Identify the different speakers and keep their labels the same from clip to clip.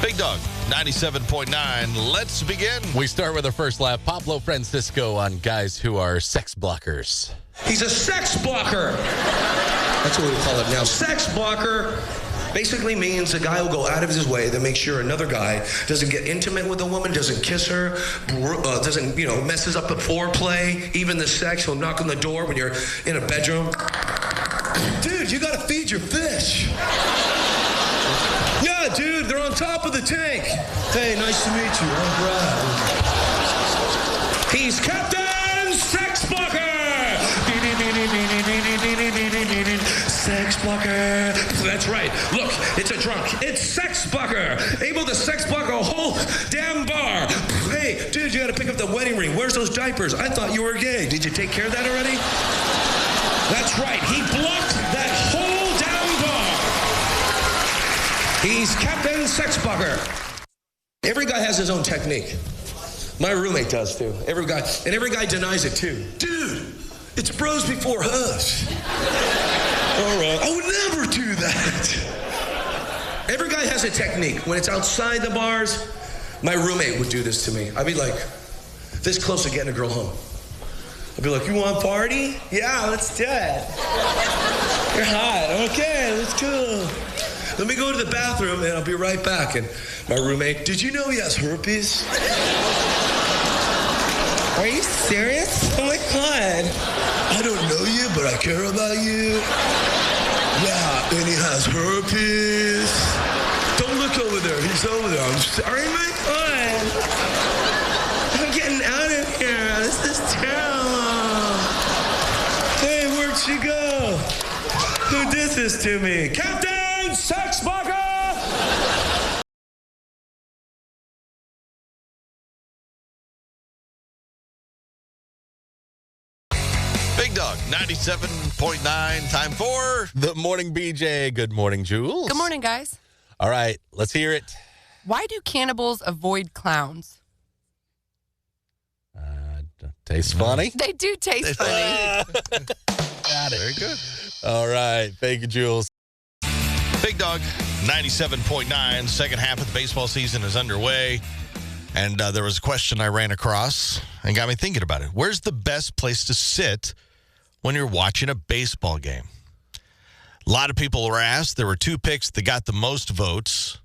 Speaker 1: Big Dog, 97.9. Let's begin.
Speaker 2: We start with our first lap. Pablo Fransisco on guys who are sex blockers.
Speaker 3: He's a sex blocker. That's what we call it now. Sex blocker basically means a guy will go out of his way to make sure another guy doesn't get intimate with a woman, doesn't kiss her, doesn't, messes up the foreplay, even the sex. He'll knock on the door when you're in a bedroom. Dude, you gotta feed your fish. Yeah, dude, they're on top of the tank. Hey, nice to meet you. I'm Brad. He's Captain Sex Blocker. Sex Blocker. That's right. Look, it's a drunk. It's Sex Blocker. Able to sex block a whole damn bar. Hey, dude, you gotta pick up the wedding ring. Where's those diapers? I thought you were gay. Did you take care of that already? That's right. He blocked that whole damn bar. He's Captain Sex Blocker. Every guy has his own technique. My roommate does too. Every guy denies it too. Dude, it's bros before us. All right, I would never do that. Every guy has a technique. When it's outside the bars, my roommate would do this to me. I'd be like, this close to getting a girl home. I'd be like, you want a party? Yeah, let's do it. You're hot. Okay, let's go. Let me go to the bathroom and I'll be right back. And my roommate, did you know he has herpes? Are you serious? Oh my God. I don't know you, but I care about you. Yeah, and he has herpes. Don't look over there. He's over there. I'm sorry, my God. I'm getting out of here. This is terrible. Hey, where'd she go? Who did this to me? Captain Sex Blocker!
Speaker 1: Big Dog, 97.9. Time for
Speaker 2: The Morning BJ. Good morning, Jules.
Speaker 4: Good morning, guys.
Speaker 2: All right, let's hear it.
Speaker 4: Why do cannibals avoid clowns?
Speaker 2: Tastes funny.
Speaker 4: They do taste funny.
Speaker 2: Got it.
Speaker 1: Very good.
Speaker 2: All right, thank you, Jules.
Speaker 1: Big Dog, 97.9. Second half of the baseball season is underway. And there was a question I ran across and got me thinking about it. Where's the best place to sit when you're watching a baseball game? A lot of people were asked. There were two picks that got the most votes.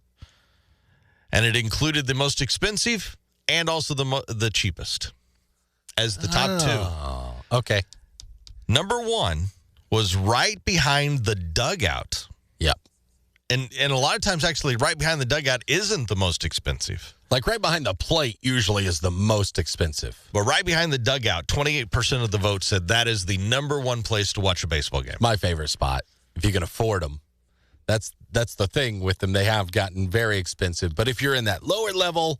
Speaker 1: And it included the most expensive and also the cheapest as the top two.
Speaker 2: Okay.
Speaker 1: Number one was right behind the dugout.
Speaker 2: Yep.
Speaker 1: And a lot of times, actually, right behind the dugout isn't the most expensive.
Speaker 2: Like right behind the plate usually is the most expensive.
Speaker 1: But right behind the dugout, 28% of the vote said that is the number one place to watch a baseball game.
Speaker 2: My favorite spot, if you can afford them. That's the thing with them. They have gotten very expensive. But if you're in that lower level,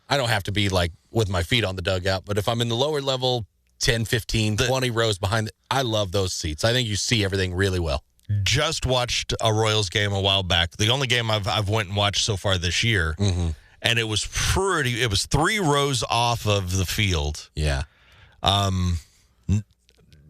Speaker 2: I don't have to be like with my feet on the dugout. But if I'm in the lower level, 10, 15, 20 rows behind, I love those seats. I think you see everything really well.
Speaker 1: Just watched a Royals game a while back. The only game I've went and watched so far this year.
Speaker 2: Mm-hmm.
Speaker 1: And it was 3 rows off of the field.
Speaker 2: Yeah.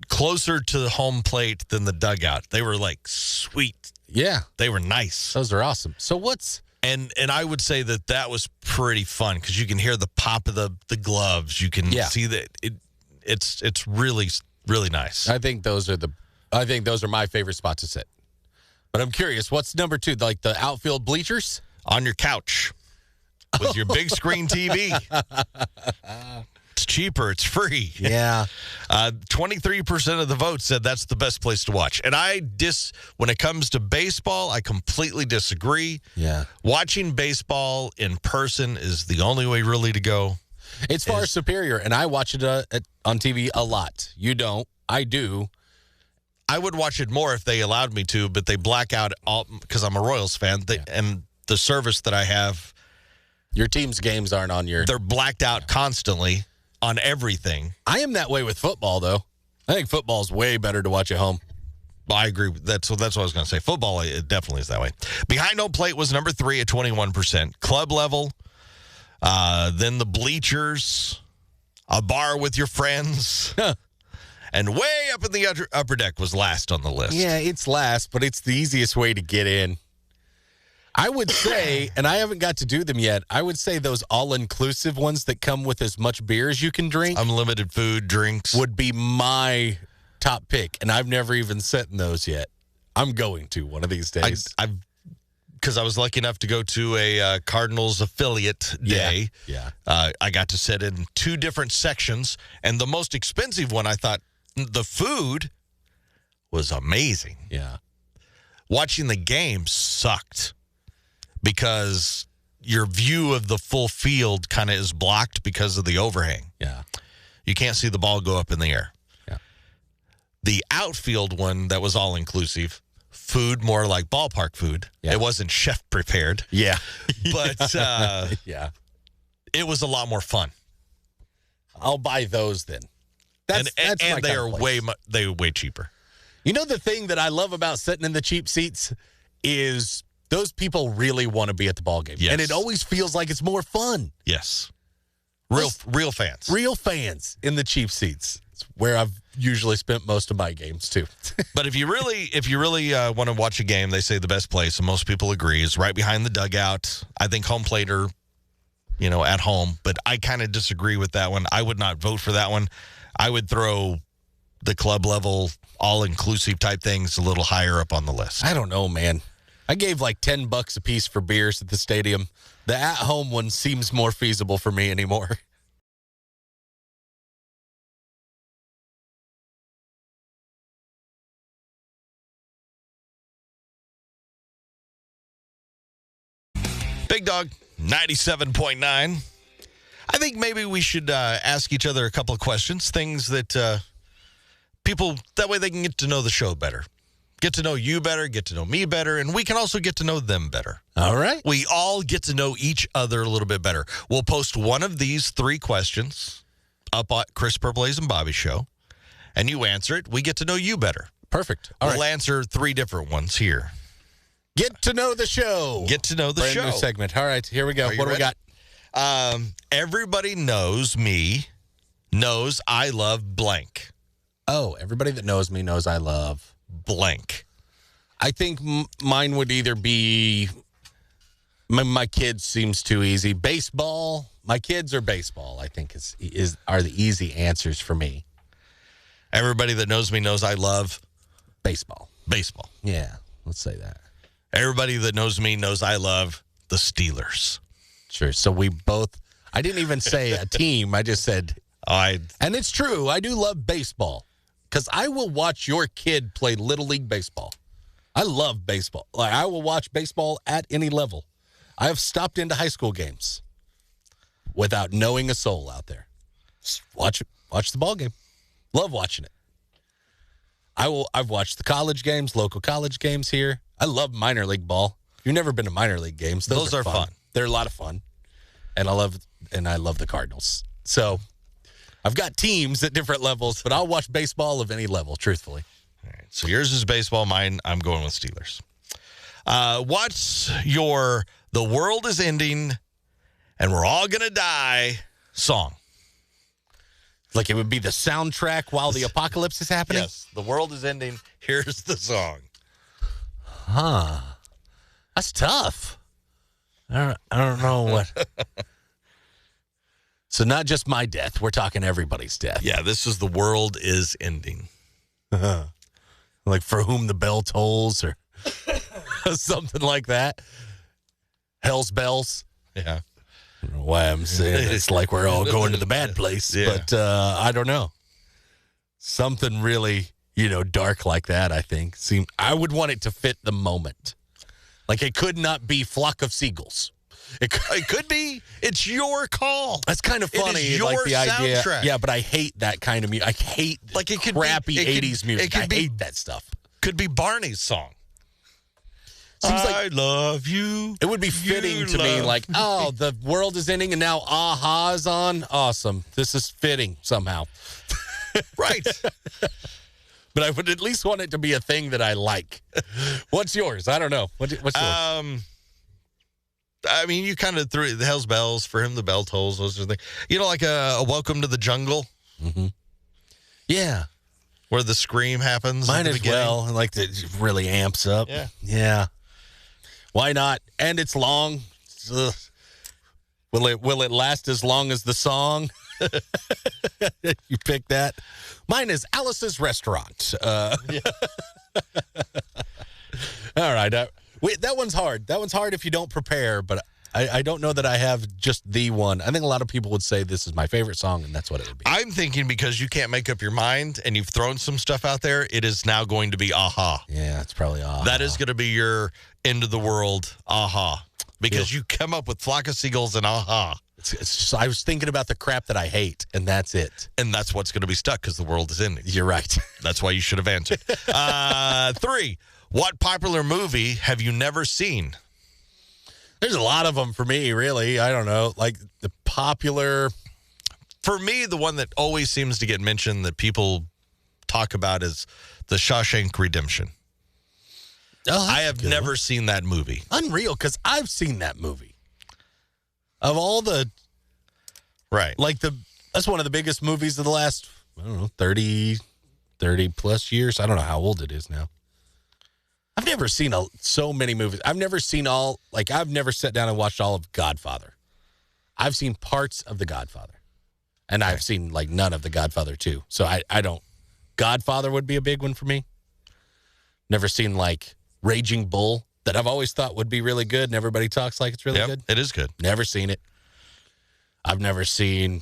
Speaker 1: Closer to the home plate than the dugout. They were like sweet.
Speaker 2: Yeah.
Speaker 1: They were nice.
Speaker 2: Those are awesome. So what's...
Speaker 1: And I would say that was pretty fun because you can hear the pop of the gloves. You can see that it's really, really nice.
Speaker 2: I think those are my favorite spots to sit. But I'm curious, what's number two? Like the outfield bleachers?
Speaker 1: On your couch with your big screen TV. It's cheaper. It's free.
Speaker 2: Yeah.
Speaker 1: 23% of the vote said that's the best place to watch. And when it comes to baseball, I completely disagree.
Speaker 2: Yeah.
Speaker 1: Watching baseball in person is the only way really to go.
Speaker 2: It's far superior, and I watch it on TV a lot. You don't. I do.
Speaker 1: I would watch it more if they allowed me to, but they black out all because I'm a Royals fan. And the service that I have,
Speaker 2: your team's games aren't on your...
Speaker 1: They're blacked out constantly on everything.
Speaker 2: I am that way with football, though. I think football's way better to watch at home.
Speaker 1: I agree. That's what I was going to say. Football, it definitely is that way. Behind home plate was number 3 at 21%. Club level, then the bleachers, a bar with your friends, and way up in the upper deck was last on the list.
Speaker 2: Yeah, it's last, but it's the easiest way to get in. I would say, and I haven't got to do them yet, I would say those all-inclusive ones that come with as much beer as you can drink.
Speaker 1: Unlimited food, drinks.
Speaker 2: Would be my top pick, and I've never even sat in those yet. I'm going to one of these days.
Speaker 1: Because I was lucky enough to go to a Cardinals affiliate day.
Speaker 2: Yeah.
Speaker 1: I got to sit in 2 different sections, and the most expensive one, I thought the food was amazing.
Speaker 2: Yeah.
Speaker 1: Watching the game sucked because your view of the full field kind of is blocked because of the overhang.
Speaker 2: Yeah.
Speaker 1: You can't see the ball go up in the air.
Speaker 2: Yeah.
Speaker 1: The outfield one that was all-inclusive, food more like ballpark food.
Speaker 2: Yeah.
Speaker 1: It wasn't chef prepared.
Speaker 2: Yeah.
Speaker 1: But
Speaker 2: yeah.
Speaker 1: it was a lot more fun.
Speaker 2: I'll buy those then. That's
Speaker 1: and
Speaker 2: my
Speaker 1: they
Speaker 2: kind
Speaker 1: are
Speaker 2: of place.
Speaker 1: way cheaper.
Speaker 2: You know, the thing that I love about sitting in the cheap seats is those people really want to be at the ball game.
Speaker 1: Yes.
Speaker 2: And it always feels like it's more fun.
Speaker 1: Yes. Real fans.
Speaker 2: Real fans in the cheap seats. It's where I've usually spent most of my games, too.
Speaker 1: But if you really want to watch a game, they say the best place, and most people agree, is right behind the dugout. I think home plate or, at home. But I kind of disagree with that one. I would not vote for that one. I would throw the club level, all-inclusive type things a little higher up on the list.
Speaker 2: I don't know, man. I gave like $10 a piece for beers at the stadium. The at-home one seems more feasible for me anymore.
Speaker 1: Big Dog, 97.9. I think maybe we should ask each other a couple of questions, things that people, that way they can get to know the show better. Get to know you better, get to know me better, and we can also get to know them better.
Speaker 2: All right.
Speaker 1: We all get to know each other a little bit better. We'll post one of these 3 questions up at Chris Purple's and Bobby Show, and you answer it. We get to know you better.
Speaker 2: Perfect.
Speaker 1: We'll answer 3 different ones here.
Speaker 2: Get to know the show.
Speaker 1: Get to know the
Speaker 2: Brand
Speaker 1: show.
Speaker 2: new segment. All right, here we go.
Speaker 1: Are you
Speaker 2: What do we
Speaker 1: ready?
Speaker 2: got?
Speaker 1: Everybody knows me, knows I love blank.
Speaker 2: Oh, everybody that knows me knows I love
Speaker 1: Blank.
Speaker 2: I think mine would either be my kids seems too easy. Baseball. My kids or baseball, I think are the easy answers for me.
Speaker 1: Everybody that knows me knows I love
Speaker 2: Baseball.
Speaker 1: baseball.
Speaker 2: Yeah, let's say that.
Speaker 1: Everybody that knows me knows I love the Steelers.
Speaker 2: Sure. So we both, I didn't even say a team. I just said, and it's true. I do love baseball because I will watch your kid play Little League Baseball. I love baseball. Like, I will watch baseball at any level. I have stopped into high school games without knowing a soul out there. Just watch the ball game. Love watching it. I've watched the college games, local college games here. I love minor league ball. If you've never been to minor league games, those are fun. They're a lot of fun. And I love the Cardinals. So I've got teams at different levels, but I'll watch baseball of any level, truthfully.
Speaker 1: All right, so yours is baseball. Mine, I'm going with Steelers. What's your "The World is Ending and We're All Gonna Die" song?
Speaker 2: Like it would be the soundtrack while the apocalypse is happening?
Speaker 1: Yes, the world is ending. Here's the song.
Speaker 2: Huh. That's tough. I don't know what. So not just my death. We're talking everybody's death.
Speaker 1: Yeah, this is "The World is Ending."
Speaker 2: Like "For Whom the Bell Tolls" or something like that. Hell's Bells.
Speaker 1: Yeah.
Speaker 2: I don't know why I'm saying it's like we're all going to the bad place,
Speaker 1: Yeah.
Speaker 2: but I don't know. Something really, dark like that, I think. I would want it to fit the moment. Like it could not be "Flock of Seagulls."
Speaker 1: It could be. It's your call.
Speaker 2: That's kind of funny.
Speaker 1: It is your
Speaker 2: like the idea.
Speaker 1: soundtrack.
Speaker 2: Yeah, but I hate that kind of music. I hate
Speaker 1: Like it could
Speaker 2: crappy
Speaker 1: be,
Speaker 2: 80s music. I hate that stuff.
Speaker 1: Could be Barney's song.
Speaker 2: Seems
Speaker 1: I
Speaker 2: like
Speaker 1: love you.
Speaker 2: it would be fitting to me, like, oh, the world is ending and now Aha is on. Awesome. This is fitting somehow.
Speaker 1: Right.
Speaker 2: But I would at least want it to be a thing that I like. What's yours? I don't know. What's yours?
Speaker 1: I mean, you kind of threw the Hell's Bells, For Him the Bell Tolls, those are things. Like a Welcome to the Jungle.
Speaker 2: Mm-hmm. Yeah.
Speaker 1: Where the scream happens.
Speaker 2: Mine
Speaker 1: at the
Speaker 2: as
Speaker 1: beginning.
Speaker 2: well. Like it really amps up.
Speaker 1: Yeah.
Speaker 2: Yeah. Why not? And it's long. Ugh. Will it last as long as the song? You pick that. Mine is Alice's Restaurant. All right. That one's hard. That one's hard if you don't prepare, but I don't know that I have just the one. I think a lot of people would say this is my favorite song, and that's what it would be.
Speaker 1: I'm thinking because you can't make up your mind and you've thrown some stuff out there, it is now going to be Aha.
Speaker 2: Yeah, it's probably Aha.
Speaker 1: That is going to be your end of the world Aha. Because you come up with Flock of Seagulls and Aha.
Speaker 2: It's just, I was thinking about the crap that I hate, and that's it.
Speaker 1: And that's what's going to be stuck because the world is ending.
Speaker 2: You're right.
Speaker 1: That's why you should have answered. 3, what popular movie have you never seen?
Speaker 2: There's a lot of them for me, really. I don't know. Like the popular.
Speaker 1: For me, the one that always seems to get mentioned that people talk about is The Shawshank Redemption.
Speaker 2: Oh,
Speaker 1: I have never seen that movie.
Speaker 2: Unreal, because I've seen that movie. Of all the.
Speaker 1: Right.
Speaker 2: That's one of the biggest movies of the last, I don't know, 30 plus years. I don't know how old it is now. I've never seen so many movies. I've never seen I've never sat down and watched all of Godfather. I've seen parts of The Godfather. And I've seen, none of The Godfather 2. So I don't. Godfather would be a big one for me. Never seen, Raging Bull, that I've always thought would be really good, and everybody talks like it's really good.
Speaker 1: It is good.
Speaker 2: Never seen it. I've never seen,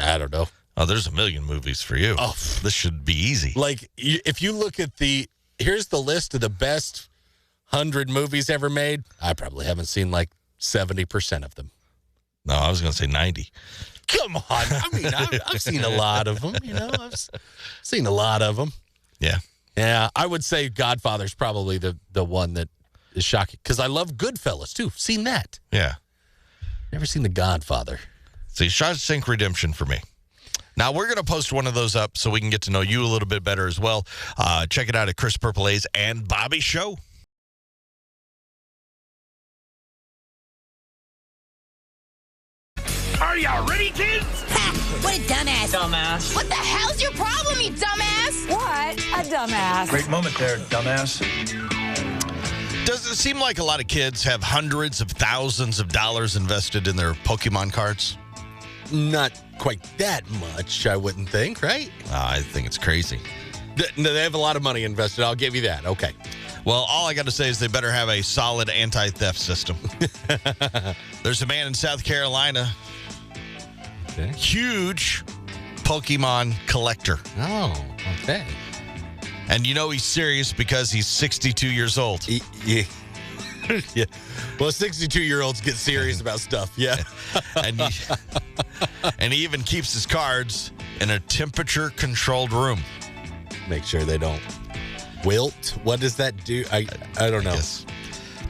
Speaker 2: I don't know.
Speaker 1: Oh, there's a million movies for you.
Speaker 2: Oh.
Speaker 1: This should be easy.
Speaker 2: If you look at here's the list of the best 100 movies ever made. I probably haven't seen 70% of them.
Speaker 1: No, I was going to say 90.
Speaker 2: Come on. I mean, I've seen a lot of them, I've seen a lot of them.
Speaker 1: Yeah.
Speaker 2: Yeah, I would say Godfather's probably the one that is shocking. Because I love Goodfellas, too. Seen that.
Speaker 1: Yeah.
Speaker 2: Never seen The Godfather.
Speaker 1: See, Shawshank Redemption for me. Now, we're going to post one of those up so we can get to know you a little bit better as well. Check it out at Chris Purple A's and Bobby Show.
Speaker 5: Are y'all ready, kids?
Speaker 6: Ha! What a dumbass.
Speaker 5: Dumbass.
Speaker 6: What the hell's your problem, you dumbass?
Speaker 7: What a dumbass.
Speaker 5: Great moment there, dumbass.
Speaker 1: Does it seem like a lot of kids have hundreds of thousands of dollars invested in their Pokemon cards?
Speaker 2: Not quite that much, I wouldn't think, right?
Speaker 1: I think it's crazy.
Speaker 2: They have a lot of money invested. I'll give you that. Okay.
Speaker 1: Well, all I got to say is they better have a solid anti-theft system. There's a man in South Carolina, huge Pokemon collector.
Speaker 2: Oh, okay.
Speaker 1: And he's serious because he's 62 years old.
Speaker 2: Yeah. Yeah. Well, 62-year-olds get serious about stuff. Yeah.
Speaker 1: And he even keeps his cards in a temperature-controlled room.
Speaker 2: Make sure they don't wilt. What does that do? I don't know.
Speaker 1: Yes.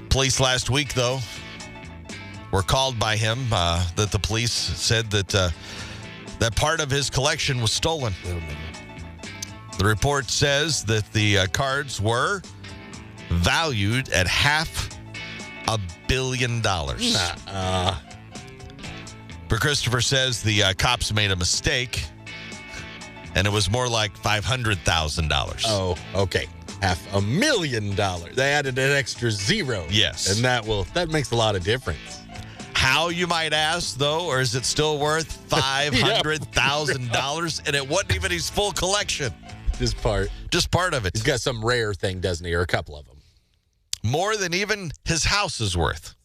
Speaker 1: Police last week, though, were called by him that the police said that that part of his collection was stolen.
Speaker 2: Oh, no.
Speaker 1: The report says that the cards were valued at $500 million. But Christopher says the cops made a mistake, and it was more like $500,000.
Speaker 2: Oh, okay. $500,000. They added an extra zero.
Speaker 1: Yes.
Speaker 2: And that makes a lot of difference.
Speaker 1: How, you might ask, though, or is it still worth $500,000? And it wasn't even his full collection.
Speaker 2: Just part
Speaker 1: of it.
Speaker 2: He's got some rare thing, doesn't he? Or a couple of them.
Speaker 1: More than even his house is worth.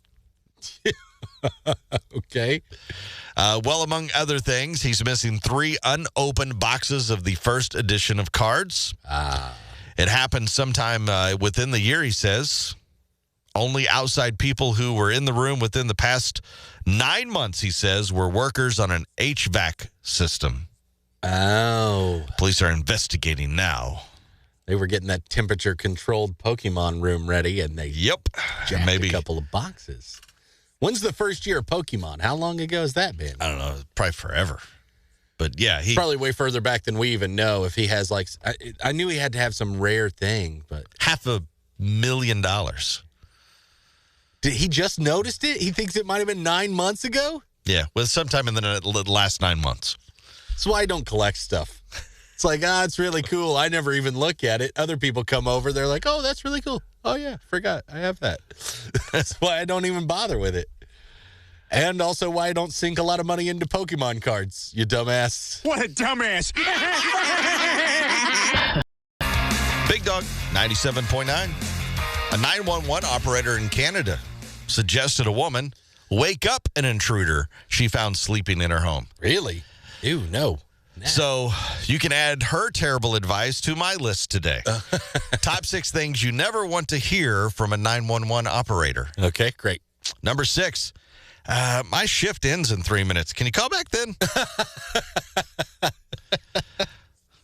Speaker 2: Okay.
Speaker 1: Well, among other things, he's missing 3 unopened boxes of the first edition of cards. It happened sometime within the year, he says. Only outside people who were in the room within the past 9 months, he says, were workers on an HVAC system.
Speaker 2: Oh.
Speaker 1: Police are investigating now.
Speaker 2: They were getting that temperature-controlled Pokemon room ready, and they jacked
Speaker 1: maybe
Speaker 2: a couple of boxes. When's the first year of Pokemon? How long ago has that been?
Speaker 1: I don't know. Probably forever. But, yeah, he
Speaker 2: probably way further back than we even know. If he has, I knew he had to have some rare thing, but
Speaker 1: $500,000.
Speaker 2: Did he just noticed it? He thinks it might have been 9 months ago?
Speaker 1: Yeah, well, sometime in the last 9 months.
Speaker 2: That's why I don't collect stuff. It's like, it's really cool. I never even look at it. Other people come over. They're like, oh, that's really cool. Oh, yeah, forgot. I have that. That's why I don't even bother with it. And also why I don't sink a lot of money into Pokemon cards, you dumbass.
Speaker 5: What a dumbass.
Speaker 1: Big Dog, 97.9. A 911 operator in Canada suggested a woman wake up an intruder she found sleeping in her home.
Speaker 2: Really? Ew, no.
Speaker 1: So you can add her terrible advice to my list today. Top 6 things you never want to hear from a 911 operator.
Speaker 2: Okay, great.
Speaker 1: Number 6, my shift ends in 3 minutes. Can you call back then?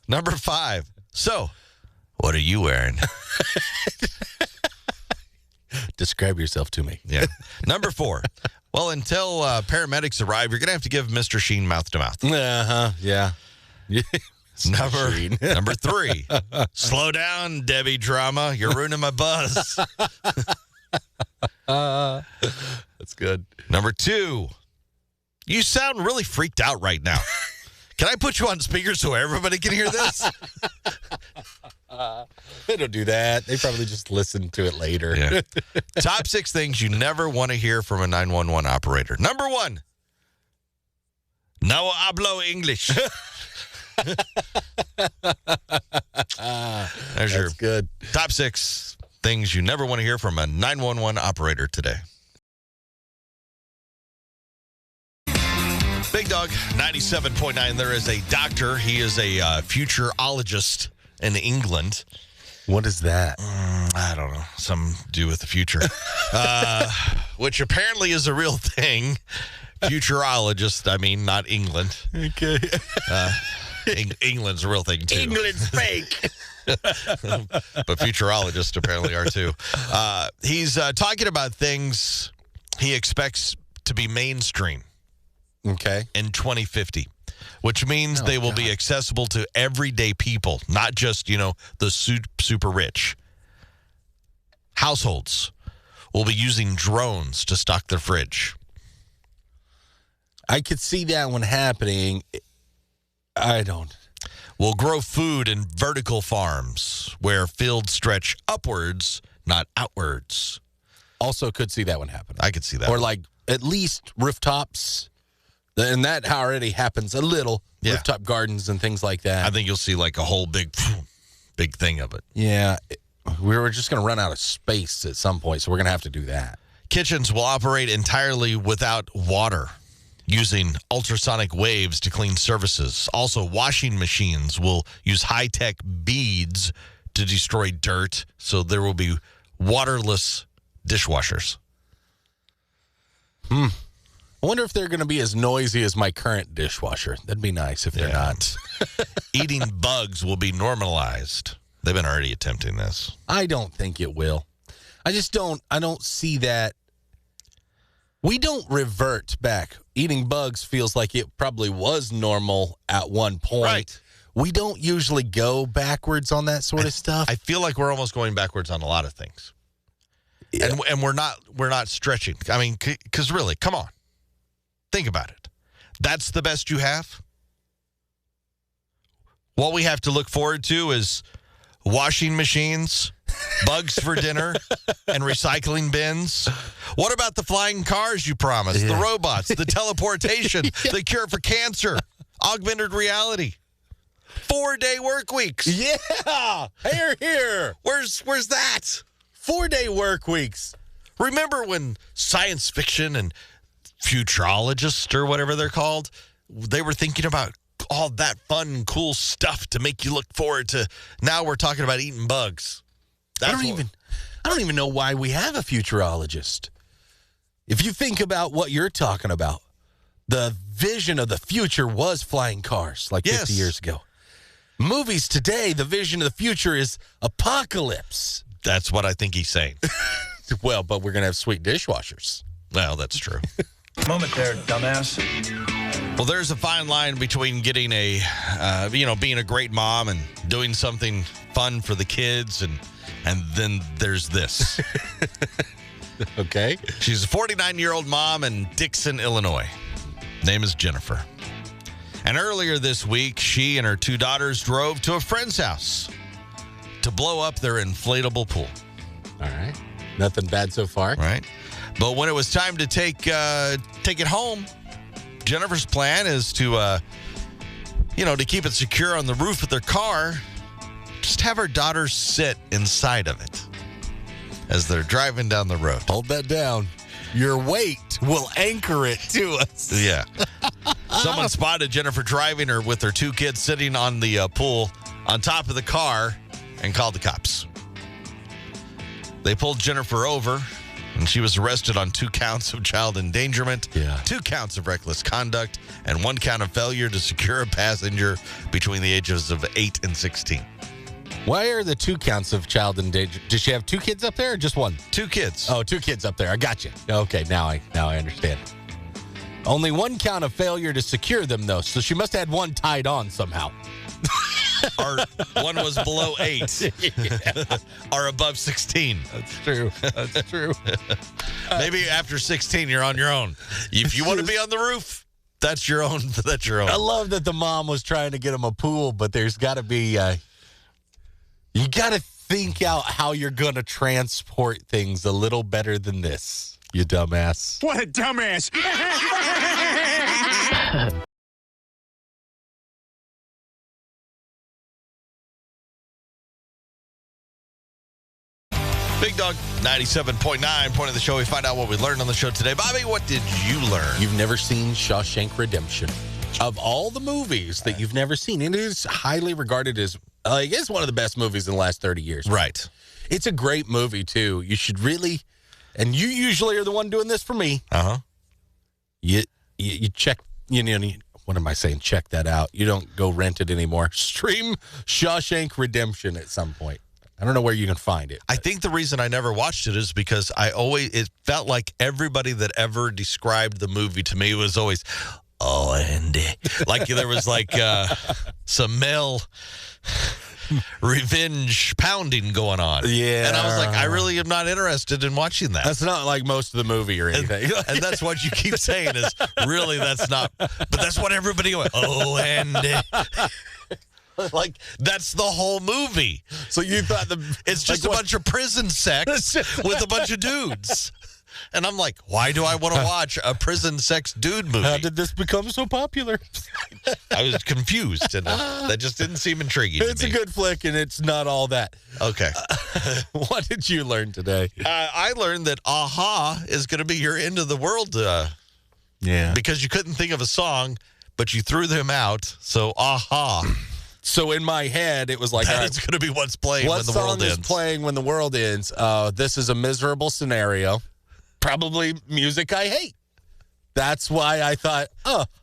Speaker 1: Number 5, so what are you wearing?
Speaker 2: Describe yourself to me.
Speaker 1: Yeah. Number 4, well, until paramedics arrive, you're going to have to give Mr. Sheen mouth to mouth.
Speaker 2: Uh-huh, yeah.
Speaker 1: Number 3, slow down, Debbie Drama. You're ruining my buzz.
Speaker 2: That's good.
Speaker 1: Number 2, you sound really freaked out right now. Can I put you on speaker so everybody can hear this?
Speaker 2: They don't do that. They probably just listen to it later.
Speaker 1: Yeah. Top 6 things you never want to hear from a 911 operator. Number 1, no hablo English. There's your
Speaker 2: good.
Speaker 1: top 6 things you never want to hear from a 911 operator today. Big Dog, 97.9. There is a doctor. He is a futurologist in England.
Speaker 2: What is that?
Speaker 1: I don't know. Something to do with the future. Which apparently is a real thing. Futurologist, I mean, not England.
Speaker 2: Okay.
Speaker 1: England's a real thing, too.
Speaker 2: England's fake.
Speaker 1: But futurologists apparently are, too. He's talking about things he expects to be mainstream.
Speaker 2: Okay.
Speaker 1: In 2050, which means they will be accessible to everyday people, not just, the super rich. Households will be using drones to stock their fridge.
Speaker 2: I could see that one happening. I don't.
Speaker 1: We'll grow food in vertical farms where fields stretch upwards, not outwards.
Speaker 2: Also could see that one happening.
Speaker 1: I could see that.
Speaker 2: Or like at least rooftops. And that already happens a little.
Speaker 1: Yeah.
Speaker 2: Rooftop gardens and things like that.
Speaker 1: I think you'll see like a whole big thing of it.
Speaker 2: Yeah. We were just going to run out of space at some point, so we're going to have to do that.
Speaker 1: Kitchens will operate entirely without water, using ultrasonic waves to clean surfaces. Also, washing machines will use high-tech beads to destroy dirt, so there will be waterless dishwashers.
Speaker 2: I wonder if they're going to be as noisy as my current dishwasher. That'd be nice if they're not.
Speaker 1: Eating bugs will be normalized. They've been already attempting this.
Speaker 2: I don't think it will. I don't see that. We don't revert back. Eating bugs feels like it probably was normal at one point.
Speaker 1: Right.
Speaker 2: We don't usually go backwards on that sort of stuff.
Speaker 1: I feel like we're almost going backwards on a lot of things. Yeah. And we're not stretching. I mean, because really, come on. Think about it. That's the best you have? What we have to look forward to is washing machines, bugs for dinner, and recycling bins. What about the flying cars you promised, the robots, the teleportation, the cure for cancer, augmented reality, 4-day work weeks?
Speaker 2: Yeah! Here.
Speaker 1: Where's that?
Speaker 2: 4-day work weeks.
Speaker 1: Remember when science fiction and futurologists or whatever they're called, they were thinking about all that fun, cool stuff to make you look forward to. Now we're talking about eating bugs.
Speaker 2: I don't even know why we have a futurologist. If you think about what you're talking about, the vision of the future was flying cars like 50 years ago. Movies today, the vision of the future is apocalypse.
Speaker 1: That's what I think he's saying.
Speaker 2: Well, but we're going to have sweet dishwashers.
Speaker 1: Well, that's true.
Speaker 5: Moment there, dumbass.
Speaker 1: Well, there's a fine line between getting being a great mom and doing something fun for the kids, and then there's this.
Speaker 2: Okay.
Speaker 1: She's a 49-year-old mom in Dixon, Illinois. Name is Jennifer. And earlier this week, she and her 2 daughters drove to a friend's house to blow up their inflatable pool.
Speaker 2: All right. Nothing bad so far.
Speaker 1: Right. But when it was time to take it home, Jennifer's plan is to, to keep it secure on the roof of their car, just have her daughter sit inside of it as they're driving down the road.
Speaker 2: Hold that down. Your weight will anchor it to us.
Speaker 1: Yeah. Someone spotted Jennifer driving her with her 2 kids sitting on the pool on top of the car and called the cops. They pulled Jennifer over, and she was arrested on 2 counts of child endangerment, 2 counts of reckless conduct, and 1 count of failure to secure a passenger between the ages of 8 and 16.
Speaker 2: Why are the 2 counts of child endangerment? Does she have 2 kids up there or just 1?
Speaker 1: 2 kids.
Speaker 2: Oh, 2 kids up there. I got you. Okay, now I understand. Only 1 count of failure to secure them, though, so she must have had 1 tied on somehow.
Speaker 1: Or 1 was below 8. Or above 16.
Speaker 2: That's true. That's true.
Speaker 1: Maybe after 16, you're on your own. If you want to be on the roof, that's your own. That's your own.
Speaker 2: I love that the mom was trying to get him a pool, but there's got to be... you got to think out how you're going to transport things a little better than this, you dumbass.
Speaker 5: What a dumbass.
Speaker 1: Big Dog 97.9, point of the show. We find out what we learned on the show today. Bobby, what did you learn?
Speaker 2: You've never seen Shawshank Redemption. Of all the movies that you've never seen, it is highly regarded as, I guess, one of the best movies in the last 30 years.
Speaker 1: Right.
Speaker 2: It's a great movie, too. You should really, and you usually are the one doing this for me.
Speaker 1: Uh-huh.
Speaker 2: You check, what am I saying? Check that out. You don't go rent it anymore. Stream Shawshank Redemption at some point. I don't know where you can find it.
Speaker 1: I think the reason I never watched it is because it felt like everybody that ever described the movie to me was always, oh, Andy. Like there was some male revenge pounding going on.
Speaker 2: Yeah.
Speaker 1: And I was like, I really am not interested in watching that.
Speaker 2: That's not like most of the movie or anything.
Speaker 1: And that's what you keep saying is really that's not. But that's what everybody went, oh, Andy. Like, that's the whole movie.
Speaker 2: So you thought
Speaker 1: it's just a bunch of prison sex with a bunch of dudes. And I'm like, why do I want to watch a prison sex dude movie?
Speaker 2: How did this become so popular?
Speaker 1: I was confused, and that just didn't seem intriguing
Speaker 2: It's
Speaker 1: to me.
Speaker 2: a good flick, and it's not all that.
Speaker 1: Okay.
Speaker 2: What did you learn today?
Speaker 1: I learned that Aha is going to be your end of the world.
Speaker 2: Yeah.
Speaker 1: Because you couldn't think of a song, but you threw them out. So Aha.
Speaker 2: So in my head, it was like,
Speaker 1: That is going to be what's playing when the world ends.
Speaker 2: What song is playing when the world ends? This is a miserable scenario. Probably music I hate. That's why I thought,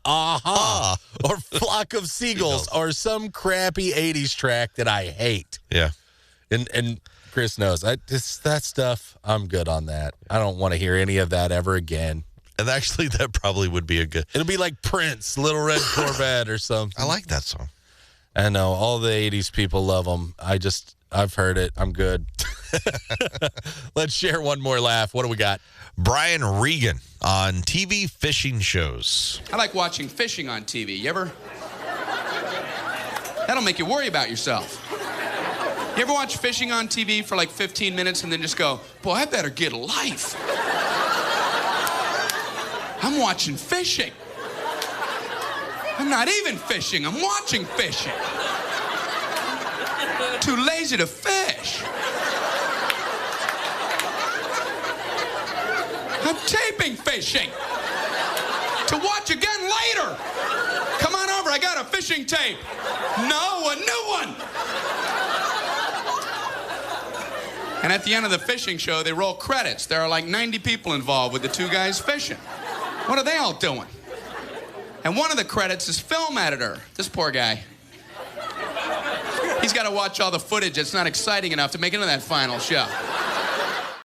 Speaker 2: Aha, or Flock of Seagulls, or some crappy 80s track that I hate.
Speaker 1: Yeah.
Speaker 2: And Chris knows, that stuff, I'm good on that. I don't want to hear any of that ever again.
Speaker 1: And actually, that probably would be a good...
Speaker 2: It'll be like Prince, Little Red Corvette or something.
Speaker 1: I like that song.
Speaker 2: I know. All the 80s people love them. I've heard it. I'm good. Let's share one more laugh. What do we got?
Speaker 1: Brian Regan on TV fishing shows.
Speaker 7: I like watching fishing on TV. You ever? That'll make you worry about yourself. You ever watch fishing on TV for like 15 minutes and then just go, boy, I better get a life. I'm watching fishing. I'm not even fishing. I'm watching fishing. Too lazy to fish. I'm taping fishing to watch again later. Come on over, I got a fishing tape. No, a new one. And at the end of the fishing show, they roll credits. There are like 90 people involved with the 2 guys fishing. What are they all doing? And one of the credits is film editor. This poor guy. He's got to watch all the footage that's not exciting enough to make it into that final show.